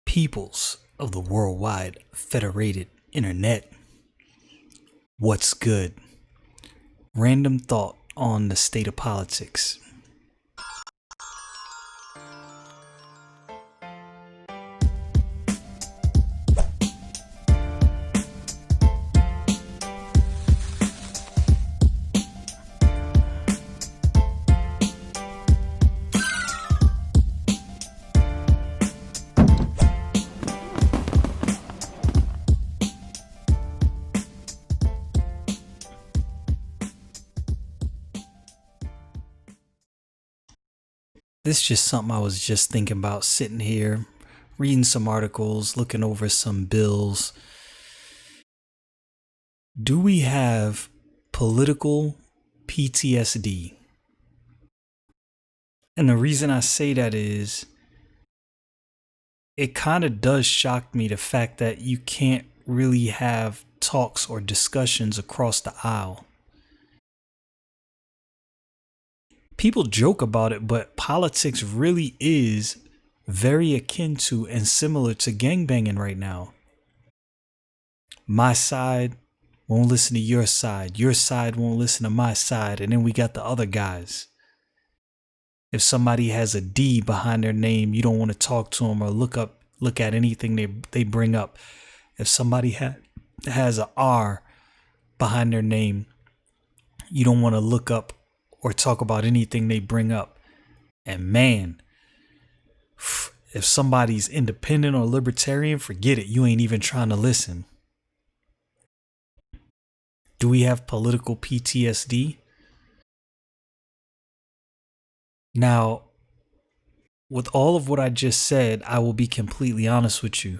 peoples of the worldwide federated internet. What's good? Random thought on the state of politics. This is just something I was just thinking about, sitting here, reading some articles, looking over some bills. Do we have political PTSD? And the reason I say that is it kind of does shock me, the fact that you can't really have talks or discussions across the aisle. People joke about it, but politics really is very akin to and similar to gangbanging right now. My side won't listen to your side won't listen to my side, and then we got the other guys. If somebody has a D behind their name, you don't want to talk to them or look at anything they bring up. If somebody has a R behind their name, you don't want to look up or talk about anything they bring up. And man, if somebody's independent or libertarian, forget it. You ain't even trying to listen. Do we have political PTSD? Now, with all of what I just said, I will be completely honest with you.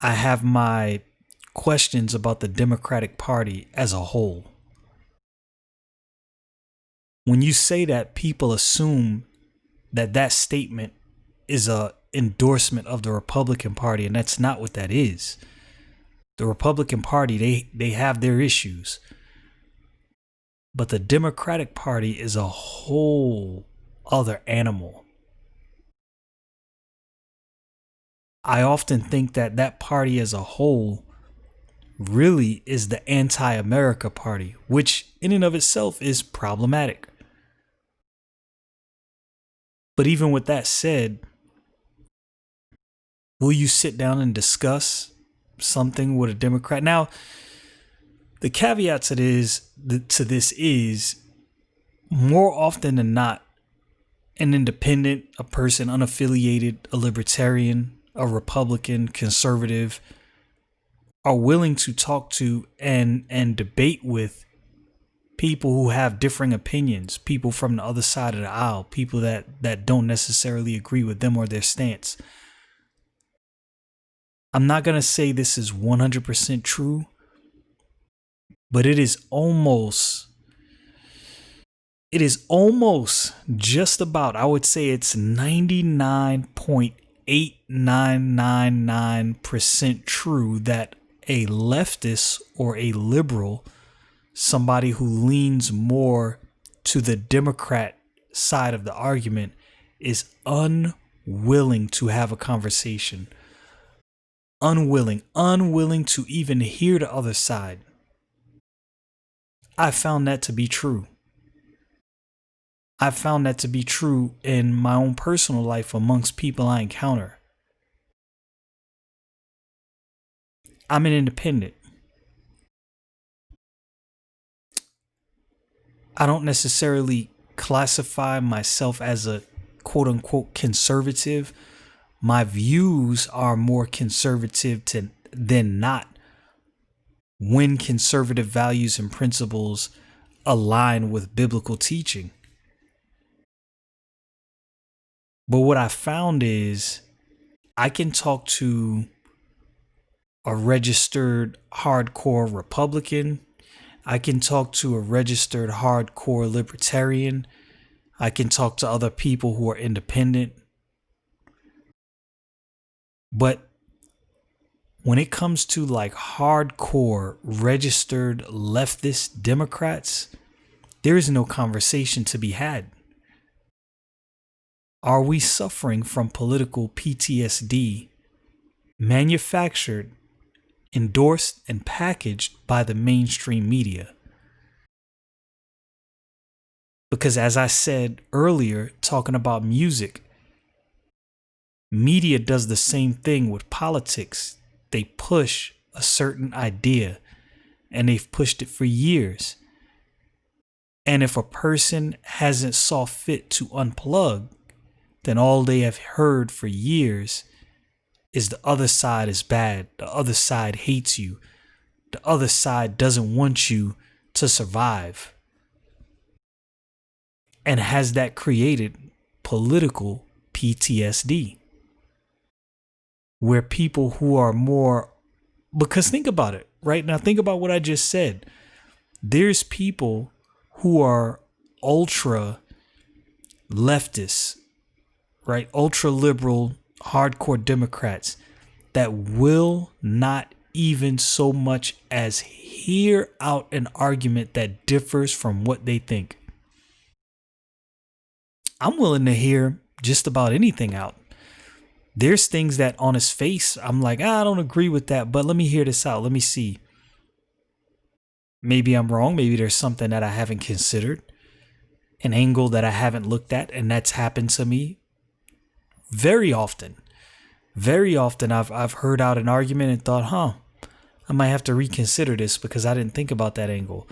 I have my questions about the Democratic Party as a whole. When you say that, people assume that statement is a endorsement of the Republican Party, and that's not what that is. The Republican Party, they have their issues. But the Democratic Party is a whole other animal. I often think that party as a whole really is the anti-America party, which in and of itself is problematic. But even with that said, will you sit down and discuss something with a Democrat? Now, the caveat to this is more often than not, an independent, a person unaffiliated, a libertarian, a Republican, conservative are willing to talk to and debate with people who have differing opinions, people from the other side of the aisle, people that don't necessarily agree with them or their stance. I'm not going to say this is 100% true, but it is almost just about, I would say it's 99.8999% true that a leftist or a liberal, somebody who leans more to the Democrat side of the argument, is unwilling to have a conversation. Unwilling to even hear the other side. I found that to be true. I found that to be true in my own personal life amongst people I encounter. I'm an independent. I don't necessarily classify myself as a quote unquote conservative. My views are more conservative than not when conservative values and principles align with biblical teaching. But what I found is I can talk to a registered hardcore Republican. I can talk to a registered hardcore libertarian. I can talk to other people who are independent. But when it comes to like hardcore registered leftist Democrats, there is no conversation to be had. Are we suffering from political PTSD manufactured, endorsed, and packaged by the mainstream media? Because as I said earlier, talking about music, media does the same thing with politics. They push a certain idea, and they've pushed it for years. And if a person hasn't saw fit to unplug, then all they have heard for years is the other side is bad. The other side hates you. The other side doesn't want you to survive. And has that created political PTSD? Where people who are more, because think about it, right? Now think about what I just said. There's people who are ultra leftists, right? Ultra liberal, hardcore Democrats that will not even so much as hear out an argument that differs from what they think. I'm willing to hear just about anything out. There's things that on his face, I'm like, I don't agree with that, but let me hear this out. Let me see. Maybe I'm wrong. Maybe there's something that I haven't considered, an angle that I haven't looked at, and that's happened to me very often. Very often I've heard out an argument and thought, I might have to reconsider this because I didn't think about that angle.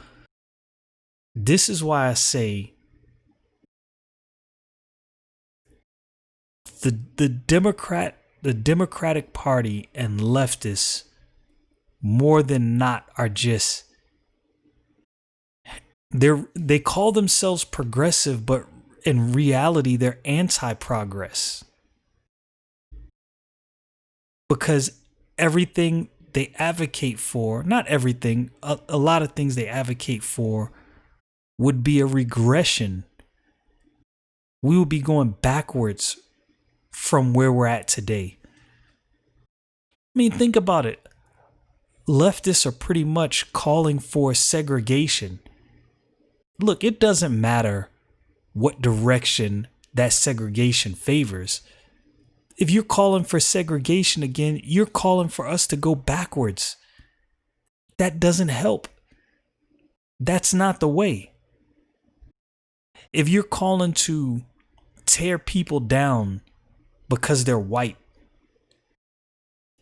This is why I say the Democratic Party and leftists more than not are just they call themselves progressive, but in reality they're anti-progress. Because everything they advocate for, not everything, a lot of things they advocate for would be a regression. We would be going backwards from where we're at today. I mean, think about it. Leftists are pretty much calling for segregation. Look, it doesn't matter what direction that segregation favors. If you're calling for segregation again, you're calling for us to go backwards. That doesn't help. That's not the way. If you're calling to tear people down because they're white,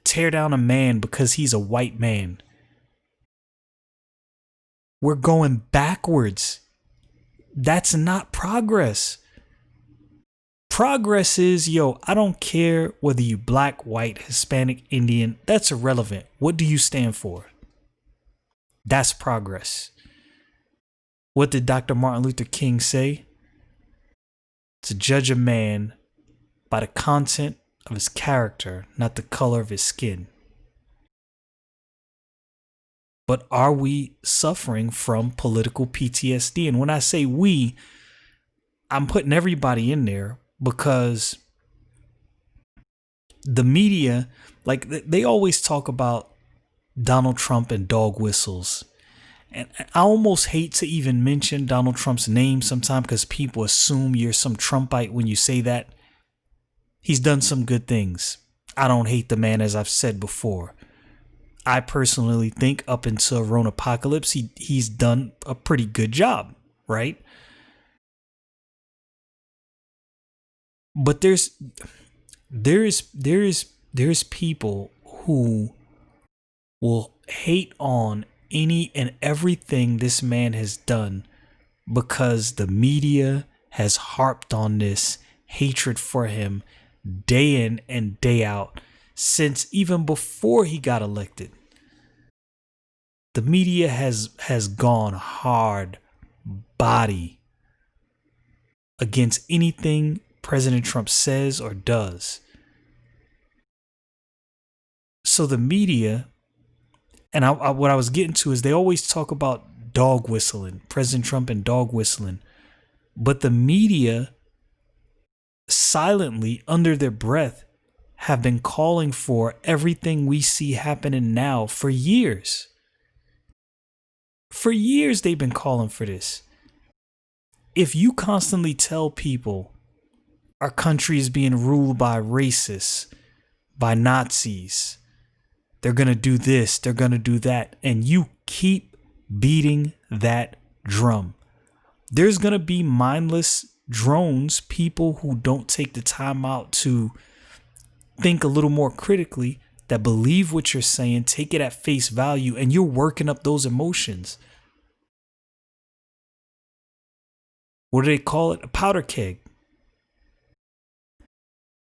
tear down a man because he's a white man, we're going backwards. That's not progress. Progress is, I don't care whether you black, white, Hispanic, Indian. That's irrelevant. What do you stand for? That's progress. What did Dr. Martin Luther King say? To judge a man by the content of his character, not the color of his skin. But are we suffering from political PTSD? And when I say we, I'm putting everybody in there because the media, like they always talk about Donald Trump and dog whistles. And I almost hate to even mention Donald Trump's name sometimes because people assume you're some Trumpite when you say that. He's done some good things. I don't hate the man, as I've said before. I personally think up until Rona Apocalypse, he's done a pretty good job, right? But there's people who will hate on any and everything this man has done because the media has harped on this hatred for him day in and day out since even before he got elected. The media has gone hard body against anything President Trump says or does. So the media, and what I was getting to is they always talk about dog whistling, President Trump and dog whistling. But the media silently, under their breath, have been calling for everything we see happening now for years. For years, they've been calling for this. If you constantly tell people Our country is being ruled by racists, by Nazis. They're going to do this, they're going to do that. And you keep beating that drum. There's going to be mindless drones, people who don't take the time out to think a little more critically, that believe what you're saying, take it at face value, and you're working up those emotions. What do they call it? A powder keg.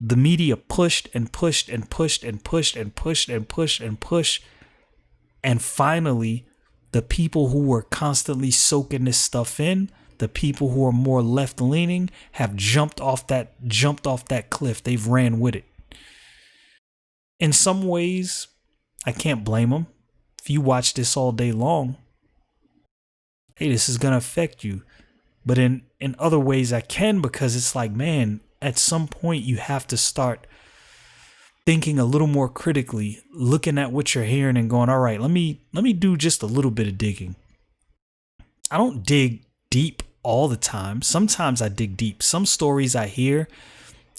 The media pushed and pushed and pushed and pushed and pushed and pushed and pushed. And finally, the people who were constantly soaking this stuff in, the people who are more left leaning, have jumped off that cliff. They've ran with it. In some ways, I can't blame them. If you watch this all day long, hey, this is gonna affect you. But in other ways I can, because it's like, man, at some point you have to start thinking a little more critically, looking at what you're hearing and going, all right, let me do just a little bit of digging. I don't dig deep all the time. Sometimes I dig deep. Some stories I hear,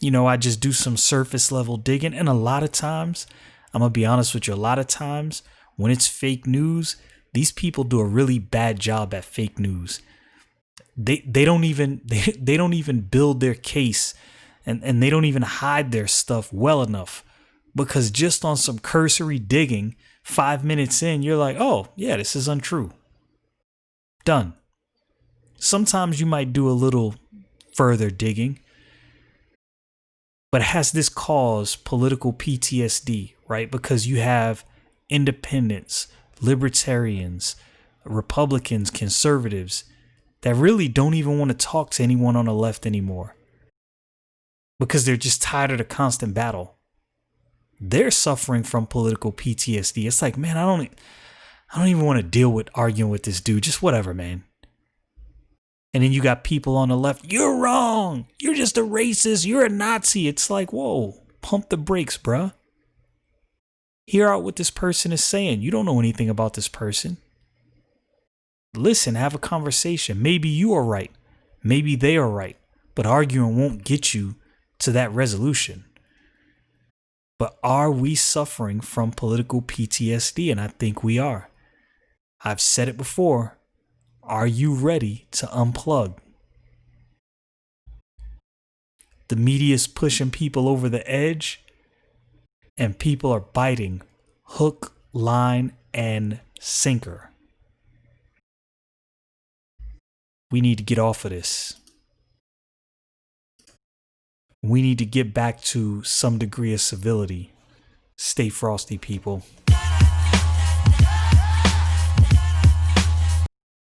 I just do some surface level digging. And a lot of times, I'm going to be honest with you, a lot of times when it's fake news, these people do a really bad job at fake news. They don't even build their case, and they don't even hide their stuff well enough, because just on some cursory digging, 5 minutes in, you're like, oh yeah, this is untrue. Done. Sometimes you might do a little further digging, but has this caused political PTSD, right? Because you have independents, libertarians, Republicans, conservatives that really don't even want to talk to anyone on the left anymore, because they're just tired of the constant battle. They're suffering from political PTSD. It's like, man, I don't even want to deal with arguing with this dude. Just whatever, man. And then you got people on the left. You're wrong. You're just a racist. You're a Nazi. It's like, whoa, pump the brakes, bruh. Hear out what this person is saying. You don't know anything about this person. Listen, have a conversation. Maybe you are right. Maybe they are right. But arguing won't get you to that resolution. But are we suffering from political PTSD? And I think we are. I've said it before. Are you ready to unplug? The media is pushing people over the edge, and people are biting hook, line, and sinker. We need to get off of this. We need to get back to some degree of civility. Stay frosty, people.